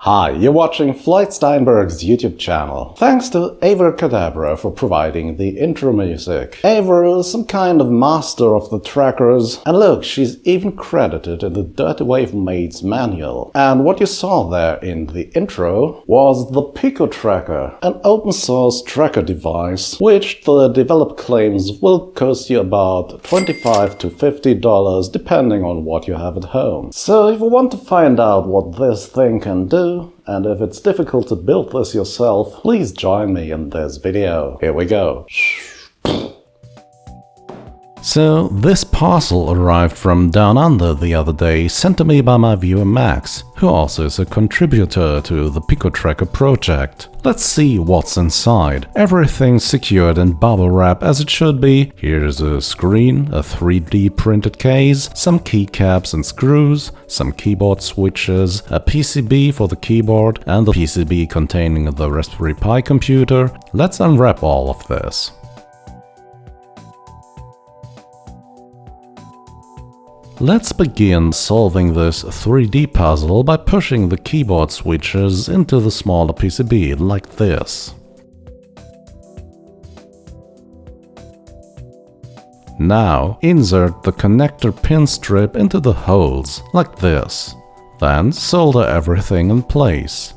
Hi, you're watching Floyd Steinberg's YouTube channel. Thanks to Aira for providing the intro music. Aira is some kind of master of the trackers, and look, she's even credited in the Dirty Wave Maid's manual. And what you saw there in the intro was the picoTracker, an open source tracker device, which the developer claims will cost you about $25 to $50 depending on what you have at home. So if you want to find out what this thing can do, and if it's difficult to build this yourself, please join me in this video. Here we go. So, this parcel arrived from down under the other day, sent to me by my viewer Max, who also is a contributor to the picoTracker project. Let's see what's inside. Everything's secured in bubble wrap as it should be. Here's a screen, a 3D printed case, some keycaps and screws, some keyboard switches, a PCB for the keyboard, and the PCB containing the Raspberry Pi computer. Let's unwrap all of this. Let's begin solving this 3D puzzle by pushing the keyboard switches into the smaller PCB, like this. Now, insert the connector pin strip into the holes, like this. Then solder everything in place.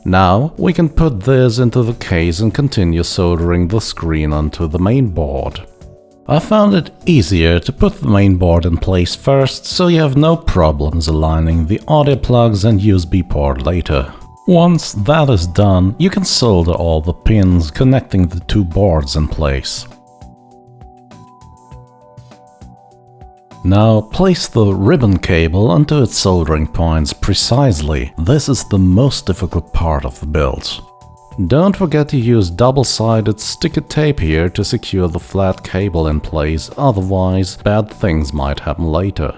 Now we can put this into the case and continue soldering the screen onto the main board. I found it easier to put the main board in place first, so you have no problems aligning the audio plugs and USB port later. Once that is done, you can solder all the pins connecting the two boards in place. Now place the ribbon cable onto its soldering points precisely. This is the most difficult part of the build. Don't forget to use double-sided sticky tape here to secure the flat cable in place, otherwise bad things might happen later.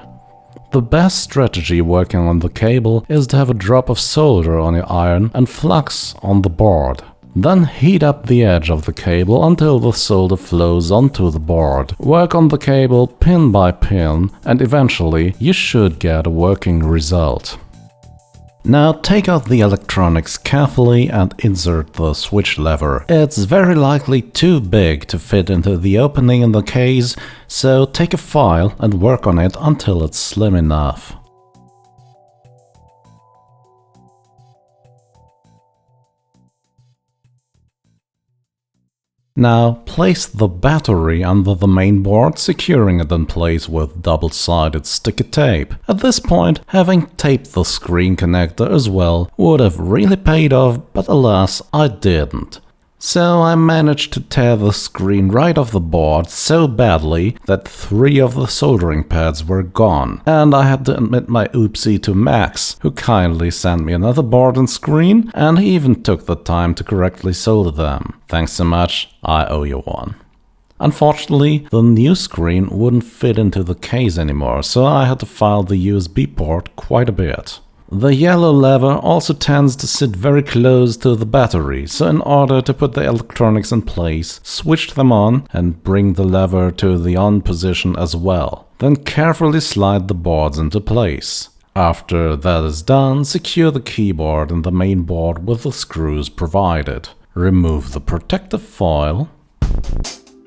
The best strategy working on the cable is to have a drop of solder on your iron and flux on the board. Then heat up the edge of the cable until the solder flows onto the board. Work on the cable pin by pin, and eventually you should get a working result. Now take out the electronics carefully and insert the switch lever. It's very likely too big to fit into the opening in the case, so take a file and work on it until it's slim enough. Now place the battery under the main board, securing it in place with double-sided sticky tape. At this point, having taped the screen connector as well would have really paid off, but alas, I didn't. So I managed to tear the screen right off the board so badly that 3 of the soldering pads were gone. And I had to admit my oopsie to Max, who kindly sent me another board and screen, and he even took the time to correctly solder them. Thanks so much, I owe you one. Unfortunately, the new screen wouldn't fit into the case anymore, so I had to file the USB port quite a bit. The yellow lever also tends to sit very close to the battery, so in order to put the electronics in place, switch them on and bring the lever to the on position as well. Then carefully slide the boards into place. After that is done, secure the keyboard and the main board with the screws provided. Remove the protective foil.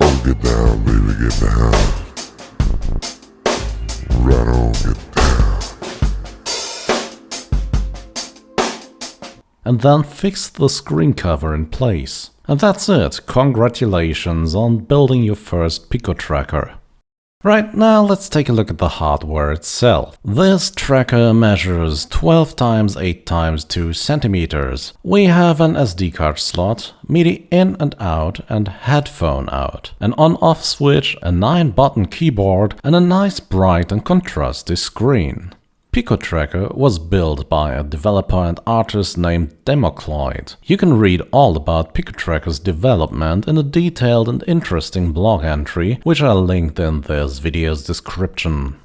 Oh, get down, baby, get down. Right on, get down. And then fix the screen cover in place. And that's it, congratulations on building your first picoTracker. Right, now let's take a look at the hardware itself. This tracker measures 12 x 8 x 2 centimeters. We have an SD card slot, MIDI in and out and headphone out, an on-off switch, a 9-button keyboard and a nice bright and contrasty screen. picoTracker was built by a developer and artist named Floyd. You can read all about picoTracker's development in a detailed and interesting blog entry, which I linked in this video's description.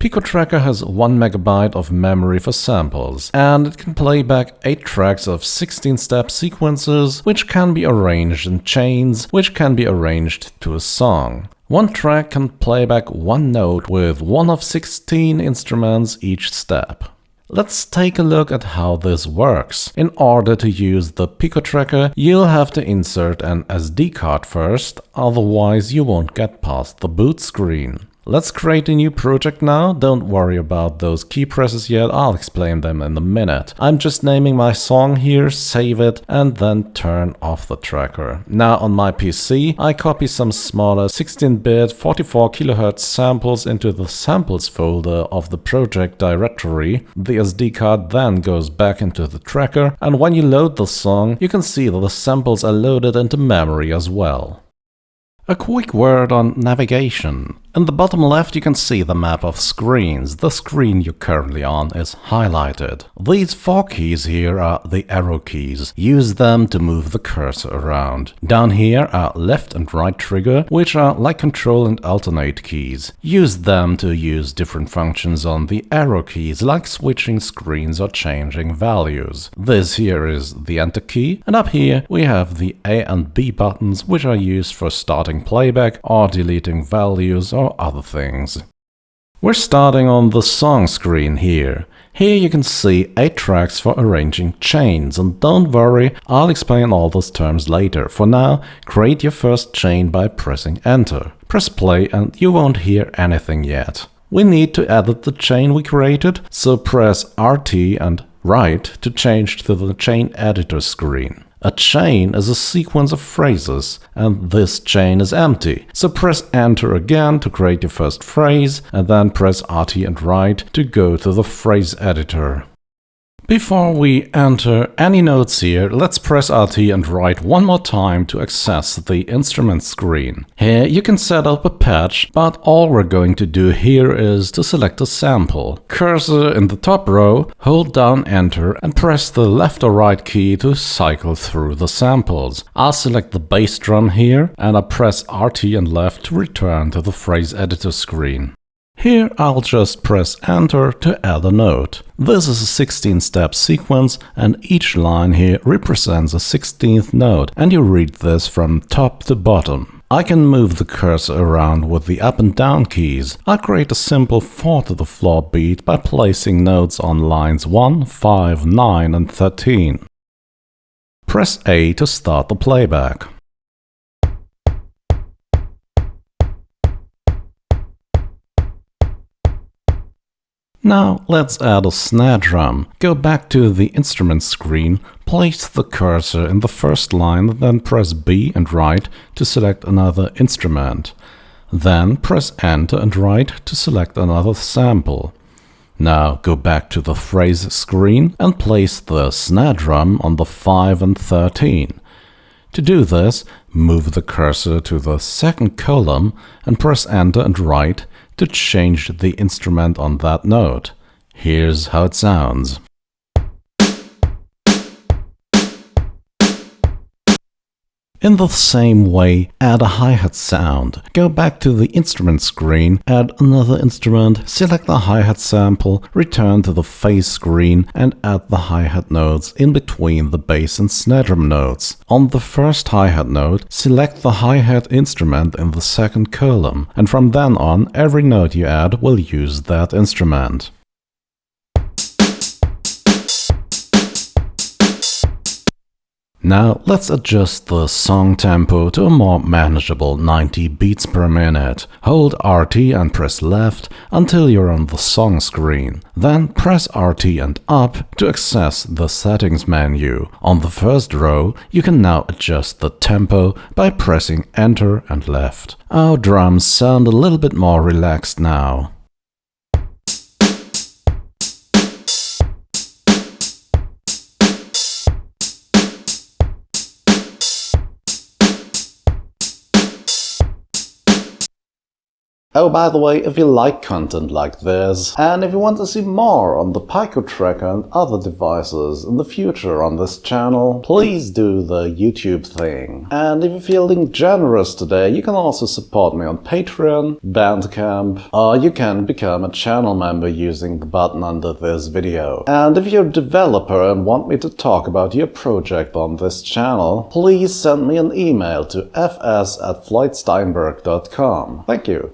picoTracker has 1 MB of memory for samples, and it can play back 8 tracks of 16-step sequences, which can be arranged in chains, which can be arranged to a song. One track can play back one note with one of 16 instruments each step. Let's take a look at how this works. In order to use the picoTracker, you'll have to insert an SD card first, otherwise you won't get past the boot screen. Let's create a new project now. Don't worry about those key presses yet, I'll explain them in a minute. I'm just naming my song here, save it, and then turn off the tracker. Now on my PC, I copy some smaller 16-bit 44 kHz samples into the samples folder of the project directory. The SD card then goes back into the tracker, and when you load the song, you can see that the samples are loaded into memory as well. A quick word on navigation. In the bottom left you can see the map of screens. The screen you're currently on is highlighted. These 4 keys here are the arrow keys. Use them to move the cursor around. Down here are left and right trigger, which are like control and alternate keys. Use them to use different functions on the arrow keys, like switching screens or changing values. This here is the enter key, and up here we have the A and B buttons, which are used for starting playback or deleting values or other things. We're starting on the song screen here. Here you can see 8 tracks for arranging chains, and don't worry, I'll explain all those terms later. For now, create your first chain by pressing enter. Press play and you won't hear anything yet. We need to edit the chain we created, so press RT and right to change to the chain editor screen. A chain is a sequence of phrases, and this chain is empty. So press enter again to create your first phrase, and then press RT and right to go to the phrase editor. Before we enter any notes here, let's press RT and right one more time to access the instrument screen. Here you can set up a patch, but all we're going to do here is to select a sample. Cursor in the top row, hold down enter and press the left or right key to cycle through the samples. I'll select the bass drum here and I press RT and left to return to the phrase editor screen. Here I'll just press enter to add a note. This is a 16-step sequence and each line here represents a 16th note, and you read this from top to bottom. I can move the cursor around with the up and down keys. I'll create a simple 4-to-the-floor beat by placing notes on lines 1, 5, 9 and 13. Press A to start the playback. Now let's add a snare drum. Go back to the instrument screen, place the cursor in the first line, then press B and right to select another instrument. Then press enter and right to select another sample. Now go back to the phrase screen and place the snare drum on the 5 and 13. To do this, move the cursor to the second column and press enter and right to change the instrument on that note. Here's how it sounds. In the same way, add a hi-hat sound. Go back to the instrument screen, add another instrument, select the hi-hat sample, return to the phase screen and add the hi-hat notes in between the bass and snare drum notes. On the first hi-hat note, select the hi-hat instrument in the second column, and from then on, every note you add will use that instrument. Now let's adjust the song tempo to a more manageable 90 beats per minute. Hold RT and press left until you're on the song screen. Then press RT and up to access the settings menu. On the first row, you can now adjust the tempo by pressing enter and left. Our drums sound a little bit more relaxed now. Oh, by the way, if you like content like this, and if you want to see more on the picoTracker and other devices in the future on this channel, please do the YouTube thing. And if you're feeling generous today, you can also support me on Patreon, Bandcamp, or you can become a channel member using the button under this video. And if you're a developer and want me to talk about your project on this channel, please send me an email to fs@floydsteinberg.com. Thank you.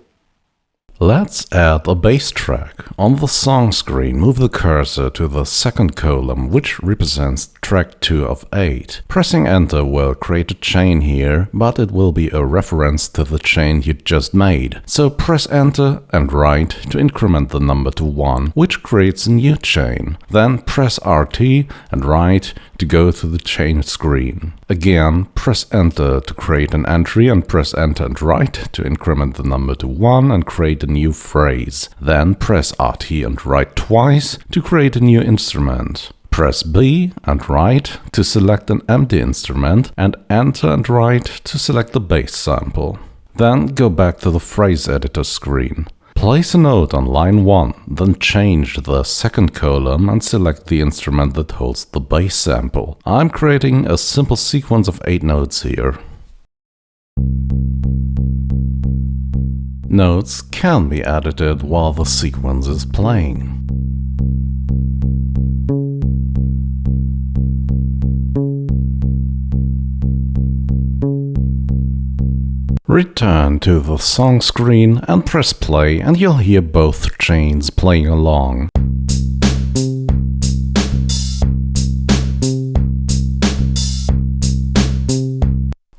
Let's add a bass track. On the song screen, move the cursor to the second column, which represents track 2 of 8. Pressing enter will create a chain here, but it will be a reference to the chain you just made. So press enter and right to increment the number to 1, which creates a new chain. Then press RT and right to go to the chain screen. Again, press enter to create an entry and press enter and right to increment the number to 1 and create a new phrase. Then press RT and right twice to create a new instrument. Press B and right to select an empty instrument and enter and right to select the bass sample. Then go back to the phrase editor screen. Place a note on line 1, then change the second column and select the instrument that holds the bass sample. I'm creating a simple sequence of 8 notes here. Notes can be edited while the sequence is playing. Return to the song screen and press play and you'll hear both chains playing along.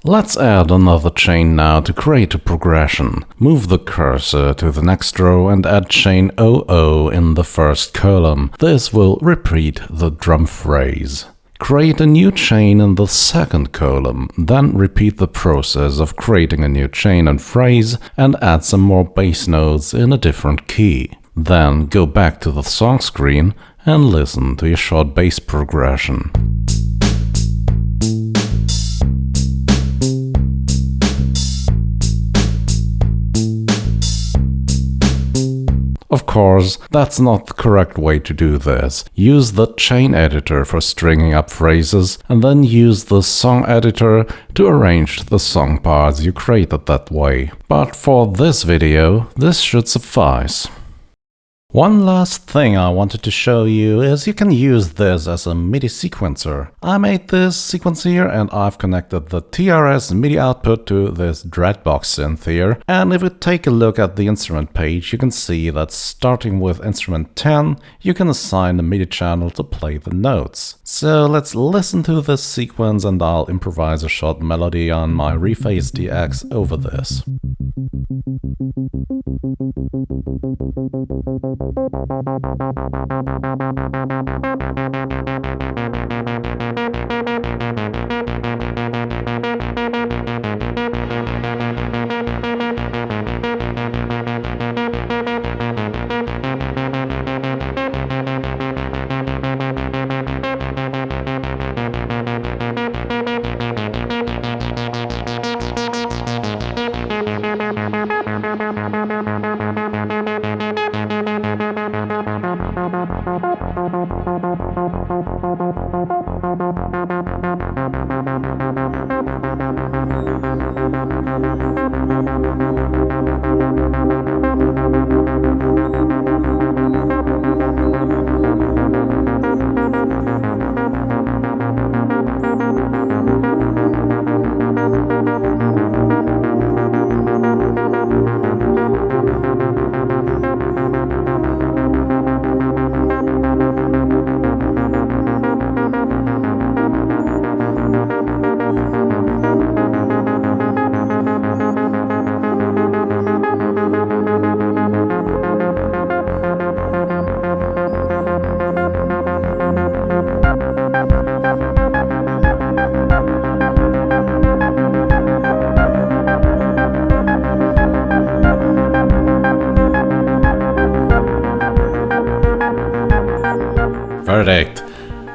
Let's add another chain now to create a progression. Move the cursor to the next row and add chain 00 in the first column. This will repeat the drum phrase. Create a new chain in the second column, then repeat the process of creating a new chain and phrase and add some more bass notes in a different key. Then go back to the song screen and listen to your short bass progression. Of course, that's not the correct way to do this. Use the chain editor for stringing up phrases and then use the song editor to arrange the song parts you created that way. But for this video, this should suffice. One last thing I wanted to show you is you can use this as a MIDI sequencer. I made this sequence here and I've connected the TRS MIDI output to this Dreadbox synth here. And if you take a look at the instrument page, you can see that starting with instrument 10, you can assign a MIDI channel to play the notes. So let's listen to this sequence and I'll improvise a short melody on my Reface DX over this. Verdict.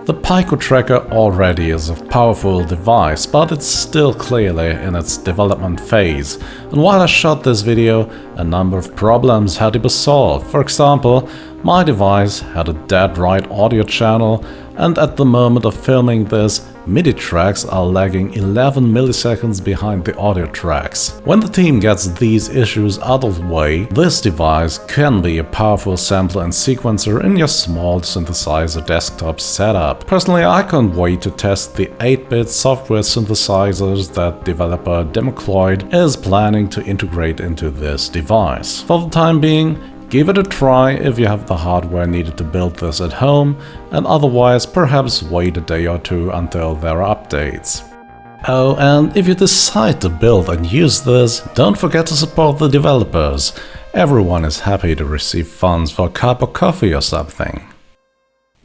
The picoTracker already is a powerful device, but it's still clearly in its development phase. And while I shot this video, a number of problems had to be solved. For example, my device had a dead right audio channel, and at the moment of filming this, MIDI tracks are lagging 11 milliseconds behind the audio tracks. When the team gets these issues out of the way, this device can be a powerful sampler and sequencer in your small synthesizer desktop setup. Personally, I can't wait to test the 8-bit software synthesizers that developer Floyd is planning to integrate into this device. For the time being, give it a try if you have the hardware needed to build this at home, and otherwise perhaps wait a day or two until there are updates. Oh, and if you decide to build and use this, don't forget to support the developers. Everyone is happy to receive funds for a cup of coffee or something.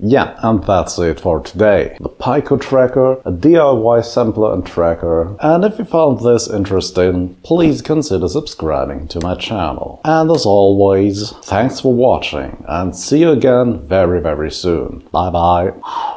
Yeah, and that's it for today. The picoTracker, a DIY sampler and tracker. And if you found this interesting, please consider subscribing to my channel. And as always, thanks for watching and see you again very soon. Bye bye.